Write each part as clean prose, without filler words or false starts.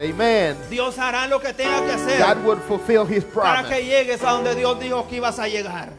Amen. Dios hará lo que tenga que hacer God would fulfill His para que promise. llegues a donde Dios dijo que ibas a llegar.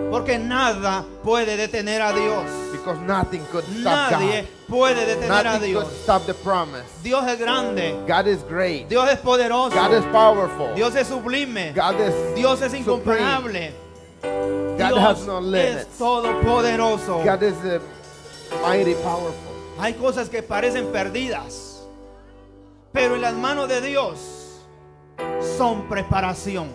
Porque nada puede detener a Dios. Because nothing could stop Nadie God. puede detener a Nothing Dios. could stop the promise. Dios es grande. God is great. Dios es poderoso. God is powerful. Dios es sublime. God is Dios es supreme. incomparable. God Dios has no es limits. todopoderoso. God is mighty powerful. Hay cosas que parecen perdidas, pero en las manos de Dios son preparación.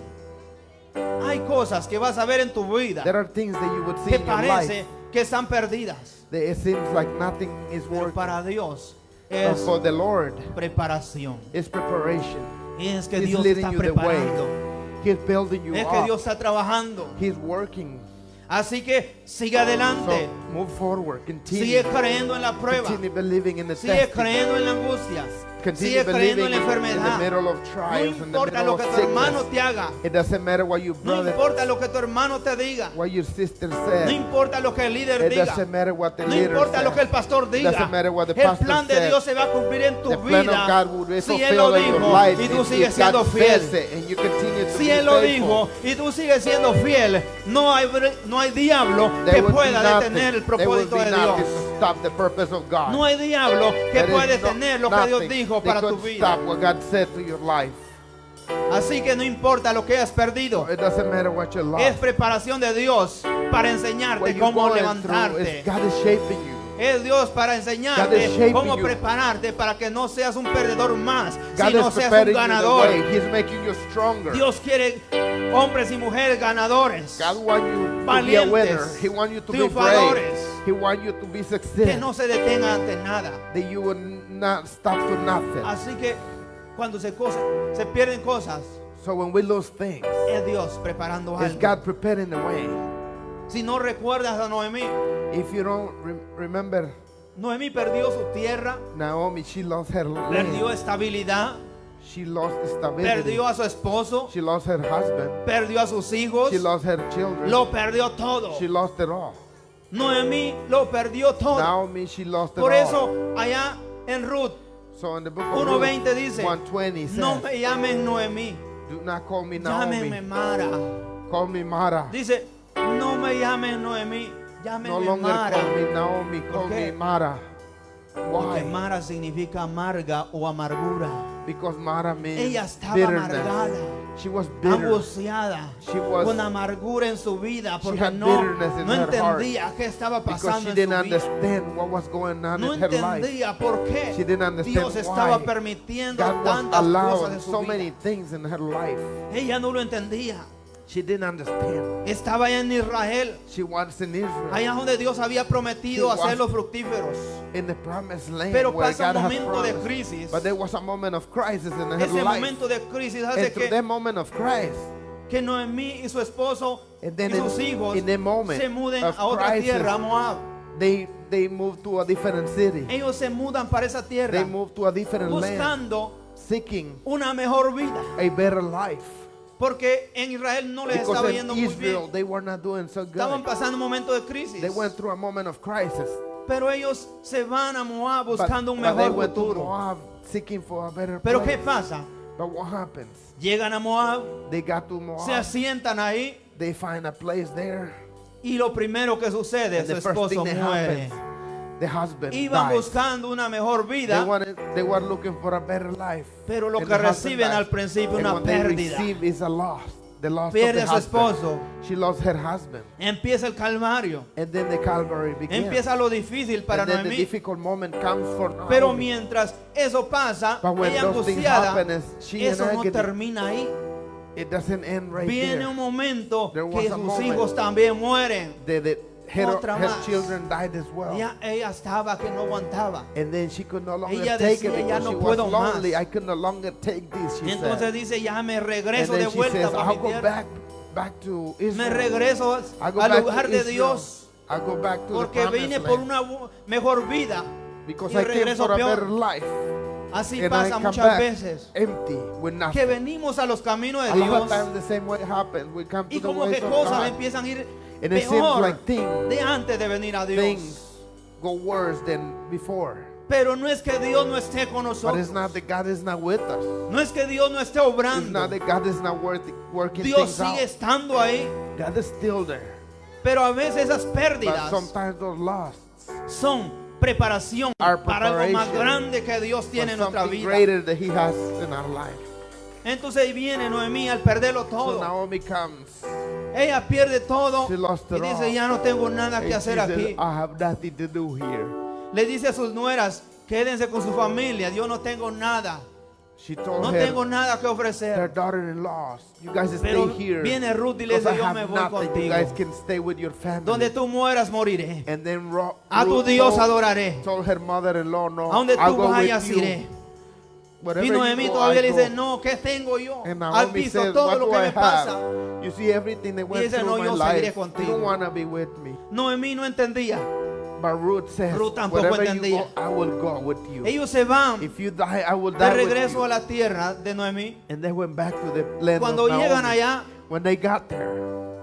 Hay cosas que vas a ver en tu vida There are things that you would see que in your parece life que están perdidas, that it seems like nothing is pero working. para Dios But es for the Lord, preparación. it's preparation. Es que He's Dios leading está you the way. preparando. He's building you Es que up. Dios está trabajando. He's working. Así que sigue adelante. So move forward. Continue. Sigue creyendo en la prueba. Continue believing in the Sigue testing. creyendo en la angustia. Continue Sigue creyendo en believing la in the enfermedad. middle of No trials, in the importa middle lo of que tu hermano sickness. te haga. It doesn't matter what your No brother, importa lo que tu hermano te diga. what your sister No said. importa lo que el líder It diga. doesn't matter what the No leader importa lo que el said. pastor It diga. doesn't matter what the El pastor plan de said. Dios se va a cumplir en tu The plan of vida. God will be Si Él lo fulfilled in your dijo life y tú if sigues siendo God fiel. says it and you continue to Si be Él lo faithful. dijo y tú sigues siendo fiel, no hay diablo que There will be pueda nothing. detener el There will propósito be de nothing Dios. to stop the purpose of God. No hay diablo que There is pueda detener lo que Dios nothing dijo that para tu could vida. stop what God said to your life. Así que no importa lo que hayas perdido. It doesn't matter what you Es lost. preparación de Dios para What enseñarte you're cómo going through levantarte. is God is shaping you. Es Dios para God is enseñarte shaping cómo you. prepararte para que no seas un perdedor más, God sino is seas un preparing you the ganador. way. He's making you stronger. Dios quiere hombres y mujeres ganadores, God wants you to be a valientes, winner. He wants you to be brave. triunfadores, He wants you to be que successful. no se detengan ante nada. That you will not stop to nothing. Así que cuando se pierden cosas, So when we lose things, es Dios preparando it's algo. God preparing the way. Si no recuerdas a Noemí, If you don't remember, Noemí perdió su tierra, Naomi, she lost her perdió land. estabilidad, She lost stability. perdió a su esposo, She lost her husband. perdió a sus hijos, She lost her children. lo perdió todo. She lost it all. Noemí lo perdió todo. Naomi, she lost it Por all. eso allá en Ruth So in the book of 1:20 Ruth, dice, 1:20 says, no me llamen Noemí, do not call me llámenme Naomi, Mara. call me Mara. Dice, no me llamen Noemí, No llámenme longer Mara. call me Naomi, call qué? me Mara. Porque Why? Mara significa amarga o amargura. Because Mara means Ella estaba bitterness. amargada, She was bitter. angustiada, She was- con amargura en su vida, She porque had no bitterness in her entendía qué estaba Because pasando she en didn't su vida. understand what was going on No in her life. entendía por qué She didn't understand Dios estaba why permitiendo God was tantas cosas en allowing su so vida. many things in her life. Ella no lo entendía. She didn't understand. Estaba allá en Israel, She was in Israel, allá donde Dios había prometido She was- hacerlos fructíferos. in the promised land, Pero where pasa un God has momento de promised. crisis. But there was a moment of crisis in her Ese life. momento de crisis hace And through that que moment of crisis, Noemí y su esposo and then y sus hijos in the moment se muden of a otra crisis, tierra, a Moab. they moved to a different city. Ellos se mudan para esa They tierra moved to a different land, buscando seeking una mejor vida. a better life. Porque en Israel no les Because estaba in yendo muy Israel, bien. they were not doing so good. Estaban pasando un momento de crisis. They went through a moment of crisis. Pero ellos se van a Moab But, buscando un but they mejor went to futuro. Moab, seeking for a better Pero place. ¿qué pasa? But what happens? Llegan a Moab, They got to se Moab. asientan ahí They find a place there. y lo primero que sucede, And su the first esposo thing that muere. happens, the husband Iban dies. buscando una mejor vida, They were looking for a better life. pero lo And que the husband reciben dies. al principio And una what they pérdida. receive is a loss. The loss Pierde a of su the husband. esposo. She lost her husband. Empieza el calvario. And then the Calvary begins. Empieza lo difícil para and then the Noemí. difficult moment comes for Naomi. Pero mientras eso pasa, But when ella those things angustiada, happen, is she in eso no agony. termina ahí. It doesn't end right Viene there. un momento There was que a sus moment hijos también mueren. Her Otra más. children died as well. Ella estaba que no aguantaba. And then she could no longer Ella take decía, it "Ya because no she was puedo más." lonely. I could no longer take this, she Entonces said. dice, ya me And regreso de then she vuelta says, para I'll mi go tierra. back to Me Israel. regreso I'll go al back lugar to de Israel. Dios. I'll go back to Porque the promised vine por land. una mejor vida. Because y I came regreso for a peor. better life. Así And I pasa come muchas back veces. empty with nothing. Que venimos a los caminos de A lot of Dios. times the same way happens. We come to Y the como ways que of cosas God. empiezan a ir And it seems peor like things de antes de venir a Dios. go worse than before. Pero no es que Dios no esté con But it's nosotros. not that God is not with us. No es que Dios no esté It's obrando. not that God is not working Dios things sigue out. estando ahí. God is still there. Pero a veces esas But pérdidas sometimes those losses son preparación Our para algo más preparation grande que Dios for tiene en nuestra something vida. greater that He has in our life. Entonces ahí viene Noemí al perderlo So todo. Naomi comes. Ella pierde todo She lost y it dice, all. ya no tengo nada And que she hacer said, aquí. I have nothing to do here. Le dice a sus nueras, quédense con su familia, yo no tengo nada. She told No her, tengo nada que their ofrecer. daughter-in-laws, you guys Pero stay here. viene Ruth y le Because I dice, yo have me voy nothing. You contigo. guys can stay with your family. Donde tú mueras moriré. And then A tu Ruth Dios told, adoraré. told her mother-in-law, no, A donde I'll tú go vayas with you. iré. Wherever Y you Noemí go, todavía I le dice, go. no, ¿qué tengo yo? And Al Naomi piso says, todo what lo do que I me pasa. have? You see everything that went dice, through no, my yo life. seguiré You contigo. don't want to be with me. Noemí no entendía. But Ruth says, Ruth tampoco wherever you entendía. go, I will go with you. Ellos se van If you die, I will de die with regreso you. a la tierra de Noemí. And they went back to the land Cuando of llegan Naomi. allá, When they got there,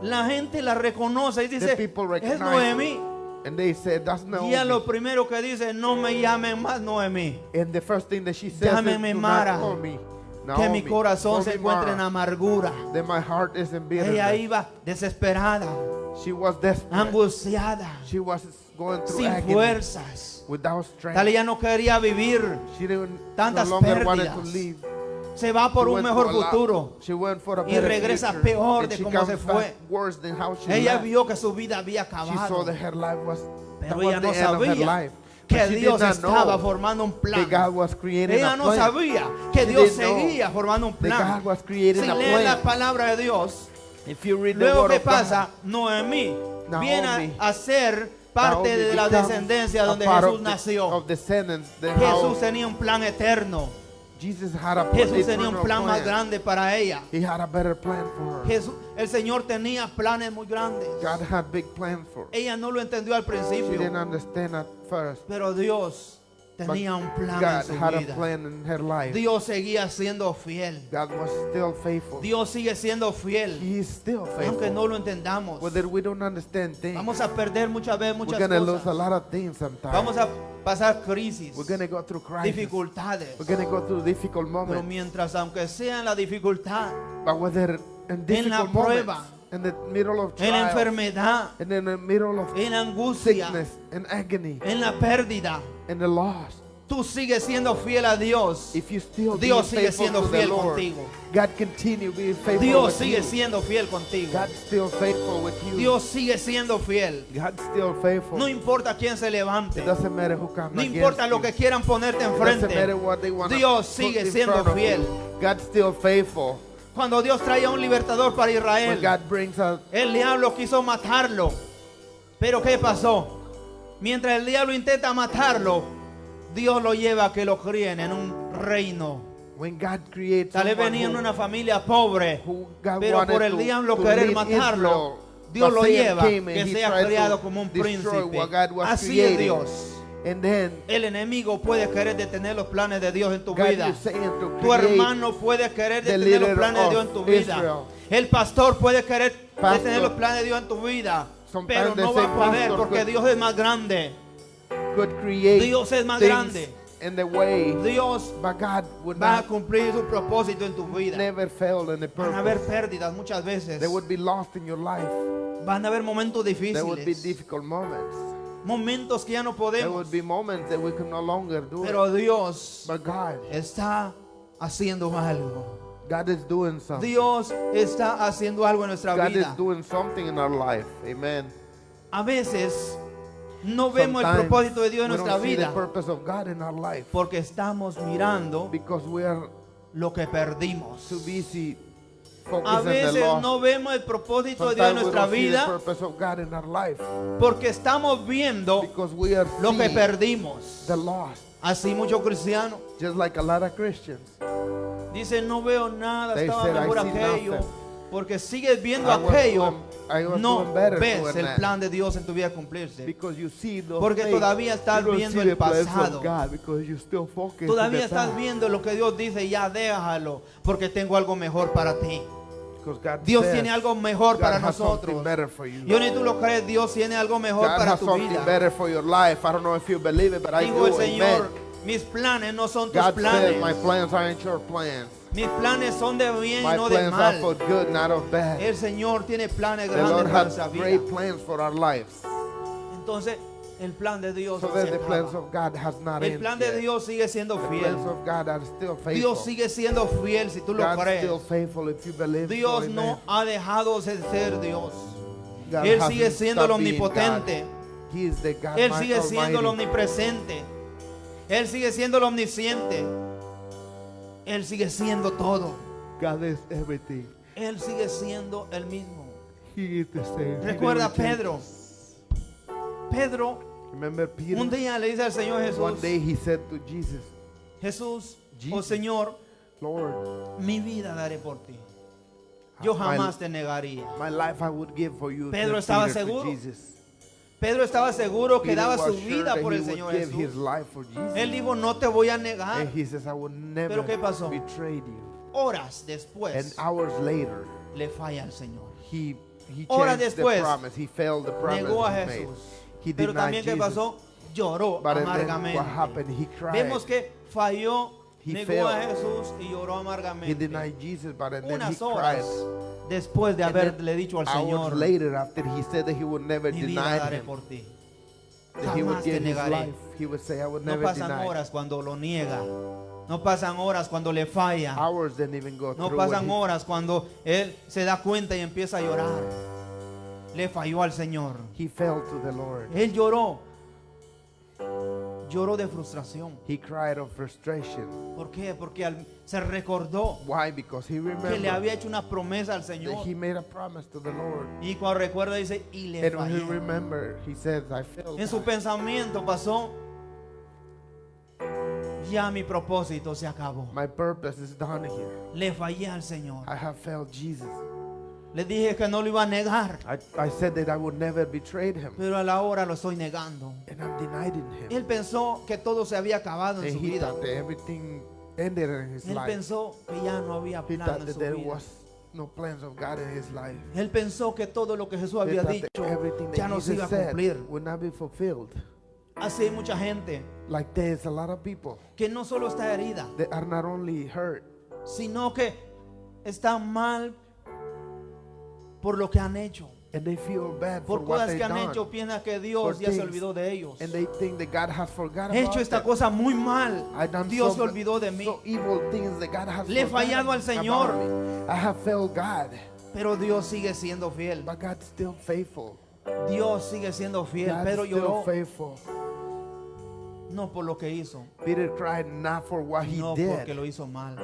la gente la reconoce y the dice, people es recognized Noemí. and they said, that's Y ella lo Naomi. primero que dice, no me llamen más Noemí, And the first thing that she says is, Llámeme do Mara, not call me que mi Naomi, corazón call se me encuentra en Mara, amargura. that my heart is in Ella bitterness. iba desesperada, She was desperate. angustiada, She was going through sin agony, fuerzas. without strength. Tal ella no quería vivir. She didn't, no Tantas longer wanted to pérdidas. leave. Se va por She un went mejor to a lot- futuro. She went for a Y better regresa future, peor and de she como se comes fue. back worse than how she Ella left. vio que su vida había She saw acabado. that her life was, that Pero was ella the no end of her sabía life. que But she did Dios not estaba know formando un that plan. God was creating Ella a no plan. sabía que She Dios didn't know seguía formando un that plan. God was creating Si a leen la plan. palabra de Dios, If you read the luego word que of God, pasa, Noemí viene Naomi, a ser parte Naomi de la becomes descendencia a donde part Jesús of the- nació. of descendants, that Jesús how tenía un plan eterno. Jesus had a Jesús tenía un eternal plan más plan. grande para ella. He had a better plan for her. Jesús, el Señor tenía planes muy grandes. God had big plans for her. Ella no lo entendió al She didn't principio, understand at first. pero Dios But tenía un plan en God su had a vida. plan in her life. Dios seguía siendo fiel. God was still faithful. Dios sigue siendo fiel, He is still aunque faithful. no lo entendamos. Whether we don't understand things, Vamos a perder muchas veces we're muchas going to lose a cosas. lot of things sometimes. Vamos a pasar crisis, We're going to go through crisis. dificultades. We're going to go through difficult Pero moments. mientras, aunque sea en la dificultad, But whether in en la difficult prueba, moments, in the middle of en la trials, enfermedad, and in the middle of en la angustia, sickness and agony en la pérdida, and the loss, tú sigues siendo fiel a Dios. if you still Dios being sigue faithful siendo to the fiel Lord, contigo. God continue being faithful Dios with sigue you. siendo fiel contigo. God's still faithful with you. Dios sigue siendo fiel. God's still faithful. No importa quién se levante. It doesn't matter who comes No against importa lo you. que quieran ponerte It doesn't matter enfrente. what they want Dios sigue siendo fiel. God's still faithful. Cuando Dios traía un libertador para When Israel, God brings us, el diablo quiso matarlo. Pero ¿qué pasó? Mientras el diablo intenta matarlo, Dios lo lleva a que lo críen en un reino. when God creates Tal vez someone venía en who, una familia pobre, who God pero wanted por el to- diablo to querer lead matarlo, Israel, Dios but lo Satan lleva came and que he sea tried to criado como un destroy príncipe. what God was Así es creating. Dios. And then El enemigo puede querer detener los planes de Dios en tu God vida. is saying to Tu create hermano puede querer the detener los leader planes de Dios of en tu vida. Israel. El pastor puede querer Pastor. detener los planes de Dios en tu vida. Sometimes Pero they no say va a poder pastor porque could- Dios es más grande. could create Dios es más things grande. in the way, Dios but God would va a not cumplir su propósito en tu vida. never fail in the Van a haber purpose. pérdidas muchas veces. There would be lost in your life. Van a haber momentos There would be difíciles. difficult moments. Momentos que ya no There podemos. would be moments that we could no longer do it. Pero Dios But God haciendo algo. God is doing something. Dios está haciendo algo en nuestra God is vida. doing something in our life. Amen. A veces no vemos el Sometimes propósito de Dios en we nuestra don't see the vida purpose of God in our life porque estamos mirando because we are lo que perdimos. too busy A focusing on the veces lost. no vemos el propósito de Dios en Sometimes we nuestra don't see the vida purpose of God in our life porque estamos viendo because we are lo que seeing perdimos. the lost. Así muchos cristianos Just like a lot of Christians. dicen no veo nada, They estaba said, "I mejor see aquello. nothing." Porque sigues viendo I was aquello, no doing better ves doing el that. plan de Dios en tu vida cumplirse. Because you see the Porque faith, todavía estás you don't viendo see el the plans pasado. of God because you still focus Todavía on the estás past. viendo lo que Dios dice, ya déjalo, porque tengo algo mejor para ti. Because God Dios says tiene algo mejor God para has something nosotros. better for you. Yo ni tú lo crees, Dios tiene algo mejor God para has tu something vida. better for your life. I don't know if you believe it, but I Dijo el do. Señor, Amen. mis planes no son tus God said, my planes. plans aren't your plans. Mis planes son de bien y My no de plans are for mal. good, not of bad. El Señor tiene planes The grandes Lord para has nuestra great vida. plans for our lives. Entonces, el plan de Dios So no that se the plans acaba. of God has not El ended plan de yet. Dios sigue siendo The fiel. plans of God are still faithful. Dios sigue siendo fiel si tú lo God's crees. still faithful if you believe Dios so. no ha dejado de ser Dios. God Él hasn't sigue siendo el stopped being omnipotente. God. He is the God Él sigue siendo el Almighty. omnipresente. Él sigue siendo el omnisciente. Él sigue siendo todo. God is everything. Él sigue siendo el mismo. He is the same. He Recuerda never changes. Pedro. Pedro Remember Peter? un día le dice al Señor One Jesús, day he said to Jesus, Jesús, oh Jesus. Señor, Lord, mi vida daré por ti. Yo my- jamás te negaría. my life I would give for you. Pedro said estaba Peter to seguro. Jesus. Pedro estaba seguro que Peter daba was su sure vida that por he el would Señor give his Jesús. life for Jesus. Él dijo, no te voy a negar. And he says, I would never ¿qué pasó? betrayed you. Horas And después hours later, le falla al Señor. he Horas changed the después, promise. He failed the promise Negó a he made. Jesús. He Pero denied también, ¿qué Jesus. pasó? Lloró But then amargamente. what happened? He cried. Vemos que falló, He negó a failed. Jesús y lloró He amargamente. denied Jesus, but then he Unas cried. horas después de And then haberle dicho al hours Señor, later, after he said that he would never mi vida deny daré him, por ti. that he would Jamás te give his negaré. life, he would say, I would No never pasan deny. horas cuando lo niega. No pasan horas cuando le falla. Hours didn't even go No through. what pasan he- horas cuando él se da cuenta y empieza a llorar. Le falló al Señor. He fell to the Lord. Él lloró. Lloró de frustración. He cried of frustration. ¿Por qué? Porque se recordó Why? Because he que le remembered había hecho una promesa al that Señor. he made a promise to the Lord. Y cuando recuerda dice, y le And when he fallé. remembered, he says, I failed. En su God. pensamiento pasó, ya mi propósito se acabó. My purpose is done here. Le fallé al Señor. I have failed Jesus. Le dije que no lo iba a negar, I said that I would never betray him. pero a la hora lo estoy negando. And I'm denying him. Él pensó que todo se había acabado en And su he vida. thought that everything ended in his Él life. pensó que ya no había He plan thought en that su there vida. was no plans of God in his life. Él pensó que todo lo que Jesús He había thought dicho that everything ya that no se iba Jesus a said cumplir. would not be fulfilled. Así hay mucha gente Like there's a lot of people que no solo está herida, that are not only hurt, sino que está mal por lo que han hecho. and they feel bad for Por what cosas they've que han done. hecho, piensan que Dios For ya se things. olvidó de ellos. And they think that God has forgotten He about hecho esta them. cosa muy mal. I done Dios se so, olvidó de mí. so evil things that God has Le he forgotten fallado al Señor. about me. I have failed God, Pero Dios sigue siendo fiel. but God's still faithful. Dios sigue siendo fiel. God's Pero still lloró faithful. no por lo que hizo, Peter cried not for what he no did. porque lo hizo mal.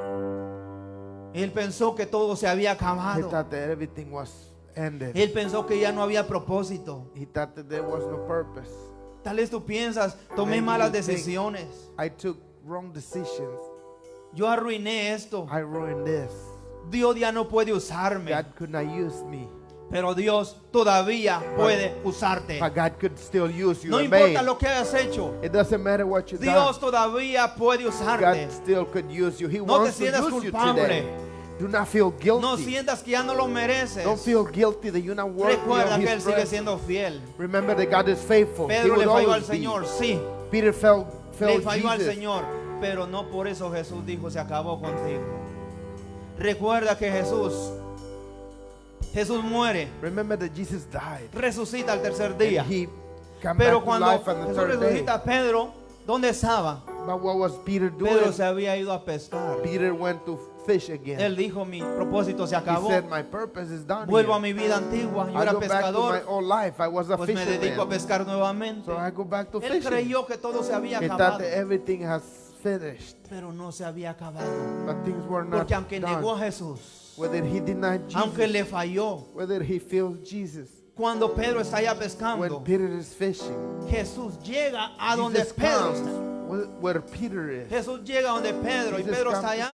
Él pensó que todo se había He acabado. thought that everything was ended. Él pensó que ya no había propósito. He thought that there was no purpose. Tal vez tú piensas, tomé Maybe malas you think- decisiones. I took wrong decisions. Yo arruiné esto. I ruined this. Dios ya no puede usarme. God could not use me, Pero Dios todavía puede usarte. but God could still use you. No Amen. importa lo que hayas hecho. It doesn't matter what you've Dios done. todavía puede usarte. God still could use you. He No te wants to sientas use you culpable. today. Do not feel guilty. No sientas que ya no lo mereces. Don't feel guilty that you're not worthy Recuerda of que Él His sigue presence. siendo fiel. Remember that God is faithful. He Pedro le will falló al always be. Señor, sí. Peter fell Le falló al Jesus. Señor. Pero no por eso Jesús dijo, se acabó contigo. Recuerda que Jesús muere, Remember that Jesus died. resucita al tercer día. And he came Pero back to cuando life on the Jesús third day. resucita, Pedro, ¿dónde estaba? But what was Peter doing? Pedro se había ido a pescar. Peter went to fish again. Él dijo, mi propósito se He acabó. said, my purpose is done Vuelvo a here. mi vida antigua. Yo I era go back to my pescador. old life. I was a Pues me dedico a fisherman. pescar nuevamente. So I go back to Él fishing. creyó que todo se había He thought acabado. that everything has finished. Pero no se había acabado. But things were not Porque aunque negó a done. Jesús, Whether he denied Jesus, aunque le falló, whether he failed Jesus, cuando Pedro está allá when pescando, Peter is fishing, Jesús llega a donde Jesus Pedro comes está. where Peter is. Jesús llega a donde Pedro y Jesus Pedro comes está allá.